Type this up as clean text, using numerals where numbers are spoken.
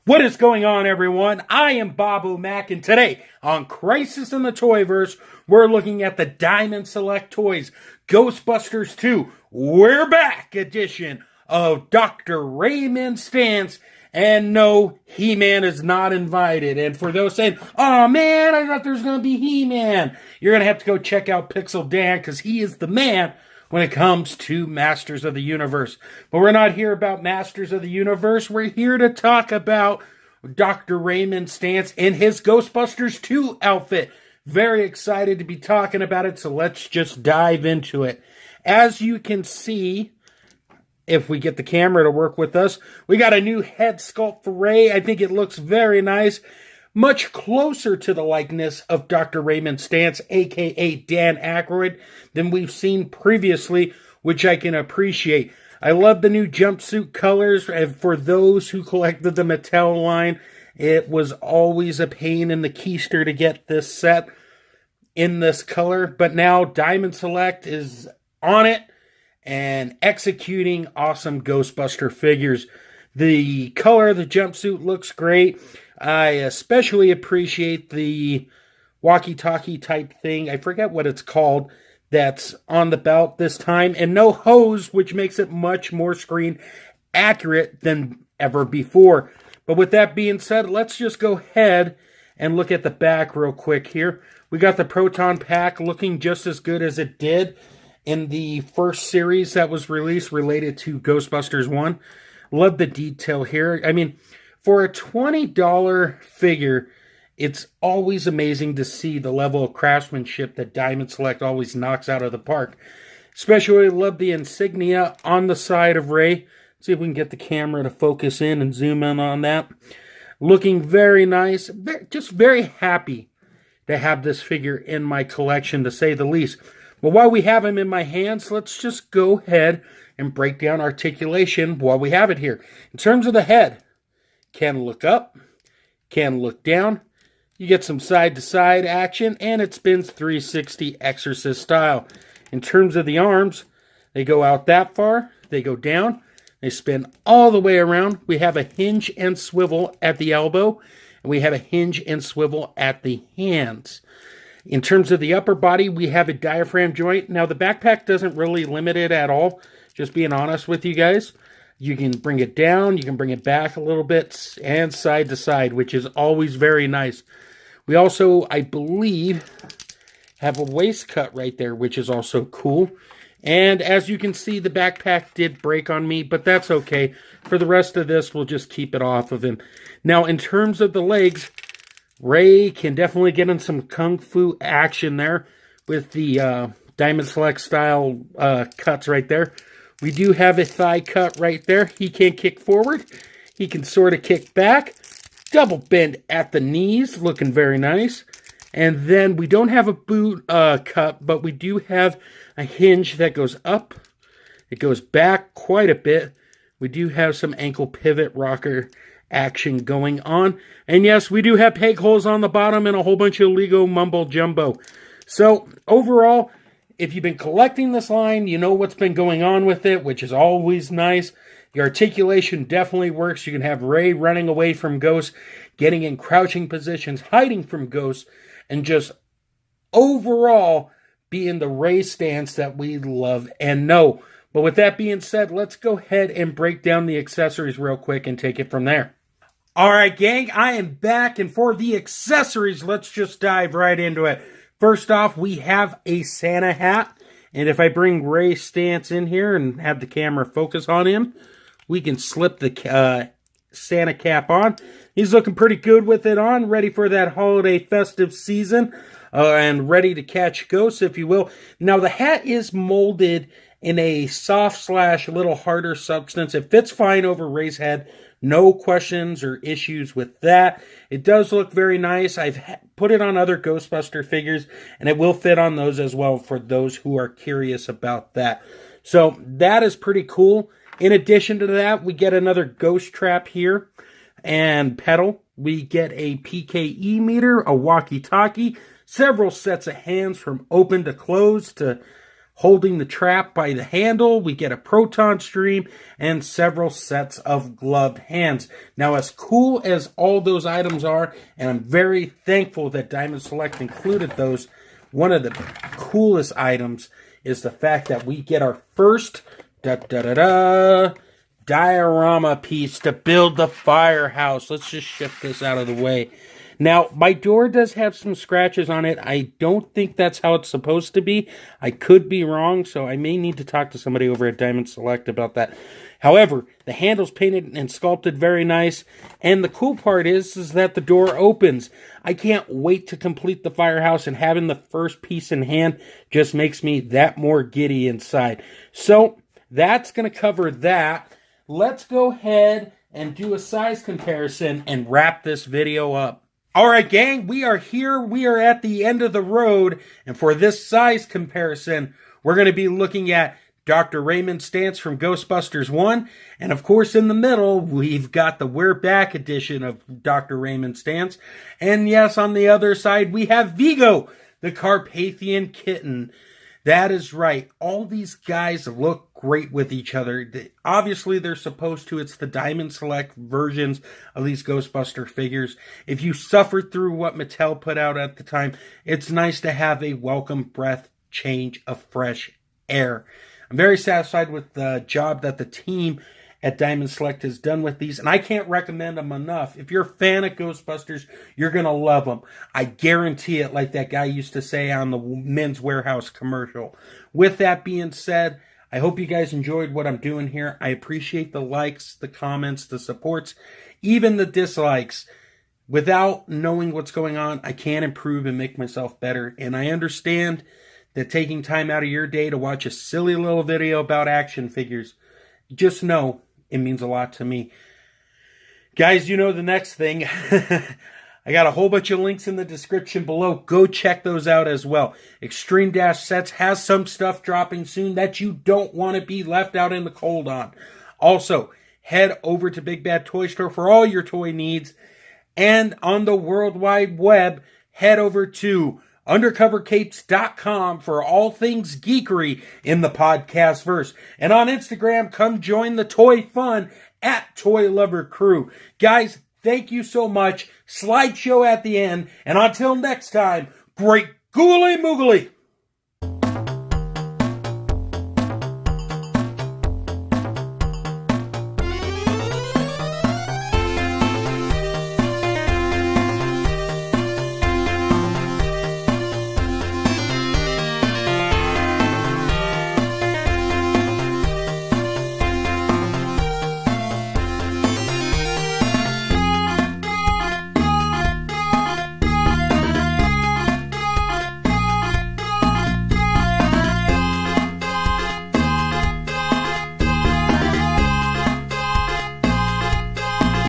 What is going on, everyone? I am Bobo Mack, and today on Crisis in the Toyverse, we're looking at the Diamond Select Toys Ghostbusters 2 We're Back edition of Dr. Raymond Stanz. And no, He-Man is not invited. And for those saying, oh man, I thought there was going to be He-Man, you're going to have to go check out Pixel Dan, because he is the man when it comes to Masters of the Universe. But we're not here about Masters of the Universe. We're here to talk about Dr. Raymond Stanz in his Ghostbusters 2 outfit. Very excited to be talking about it, so let's just dive into it. As you can see, if we get the camera to work with us, we got a new head sculpt for Ray. I think it looks very nice. Much closer to the likeness of Dr. Raymond Stanz, a.k.a. Dan Aykroyd, than we've seen previously, which I can appreciate. I love the new jumpsuit colors, and for those who collected the Mattel line, it was always a pain in the keister to get this set in this color, but now Diamond Select is on it and executing awesome Ghostbuster figures. The color of the jumpsuit looks great. I especially appreciate the walkie-talkie type thing. I forget what it's called that's on the belt this time. And no hose, which makes it much more screen accurate than ever before. But with that being said, let's just go ahead and look at the back real quick here. We got the Proton Pack looking just as good as it did in the first series that was released related to Ghostbusters 1. Love the detail here. I mean, for a $20 figure, it's always amazing to see the level of craftsmanship that Diamond Select always knocks out of the park. Especially love the insignia on the side of Ray. Let's see if we can get the camera to focus in and zoom in on that. Looking very nice. Just very happy to have this figure in my collection, to say the least. But while we have him in my hands, let's just go ahead and break down articulation while we have it here. In terms of the head, can look up, can look down. You get some side-to-side action, and it spins 360 Exorcist style. In terms of the arms, they go out that far, they go down, they spin all the way around. We have a hinge and swivel at the elbow, and we have a hinge and swivel at the hands. In terms of the upper body, we have a diaphragm joint. Now, the backpack doesn't really limit it at all, just being honest with you guys. You can bring it down, you can bring it back a little bit, and side to side, which is always very nice. We also, I believe, have a waist cut right there, which is also cool. And as you can see, the backpack did break on me, but that's okay. For the rest of this, we'll just keep it off of him. Now, in terms of the legs, Ray can definitely get in some kung fu action there with the Diamond Select style cuts right there. We do have a thigh cut right there. He can't kick forward. He can sort of kick back. Double bend at the knees, looking very nice. And then we don't have a boot cut, but we do have a hinge that goes up. It goes back quite a bit. We do have some ankle pivot rocker action going on. And yes, we do have peg holes on the bottom and a whole bunch of Lego mumbo jumbo. So overall, if you've been collecting this line, you know what's been going on with it, which is always nice. The articulation definitely works. You can have Ray running away from ghosts, getting in crouching positions, hiding from ghosts, and just overall being the Ray stance that we love and know. But with that being said, let's go ahead and break down the accessories real quick and take it from there. Alright, gang, I am back, and for the accessories, let's just dive right into it. First off, we have a Santa hat, and if I bring Ray Stance in here and have the camera focus on him, we can slip the Santa cap on. He's looking pretty good with it on, ready for that holiday festive season, and ready to catch ghosts, if you will. Now, the hat is molded in a soft / little harder substance. It fits fine over Ray's head. No questions or issues with that. It does look very nice. I've put it on other Ghostbuster figures, and it will fit on those as well for those who are curious about that. So that is pretty cool. In addition to that, we get another ghost trap here and pedal. We get a PKE meter, a walkie-talkie, several sets of hands from open to closed to Holding the trap by the handle, we get a proton stream and several sets of gloved hands. Now, as cool as all those items are, and I'm very thankful that Diamond Select included those, one of the coolest items is the fact that we get our first diorama piece to build the firehouse. Let's just shift this out of the way. Now, my door does have some scratches on it. I don't think that's how it's supposed to be. I could be wrong, so I may need to talk to somebody over at Diamond Select about that. However, the handle's painted and sculpted very nice, and the cool part is that the door opens. I can't wait to complete the firehouse, and having the first piece in hand just makes me that more giddy inside. So, that's going to cover that. Let's go ahead and do a size comparison and wrap this video up. Alright gang, we are here, we are at the end of the road, and for this size comparison, we're going to be looking at Dr. Raymond Stanz from Ghostbusters 1, and of course in the middle, we've got the We're Back edition of Dr. Raymond Stanz, and yes, on the other side, we have Vigo, the Carpathian kitten. That is right, all these guys look great with each other. Obviously, they're supposed to. It's the Diamond Select versions of these Ghostbuster figures. If you suffered through what Mattel put out at the time, it's nice to have a welcome breath change of fresh air. I'm very satisfied with the job that the team at Diamond Select has done with these, and I can't recommend them enough. If you're a fan of Ghostbusters, you're going to love them. I guarantee it, like that guy used to say on the Men's Warehouse commercial. With that being said, I hope you guys enjoyed what I'm doing here. I appreciate the likes, the comments, the supports, even the dislikes. Without knowing what's going on, I can't improve and make myself better, and I understand that taking time out of your day to watch a silly little video about action figures, just know it means a lot to me. Guys, you know the next thing. I got a whole bunch of links in the description below. Go check those out as well. Extreme Dash Sets has some stuff dropping soon that you don't want to be left out in the cold on. Also, head over to Big Bad Toy Store for all your toy needs. And on the World Wide Web, head over to undercovercapes.com for all things geekery in the podcast verse. And on Instagram, come join the toy fun at Toy Lover Crew. Guys, thank you so much. Slideshow at the end. And until next time, great gooly moogly.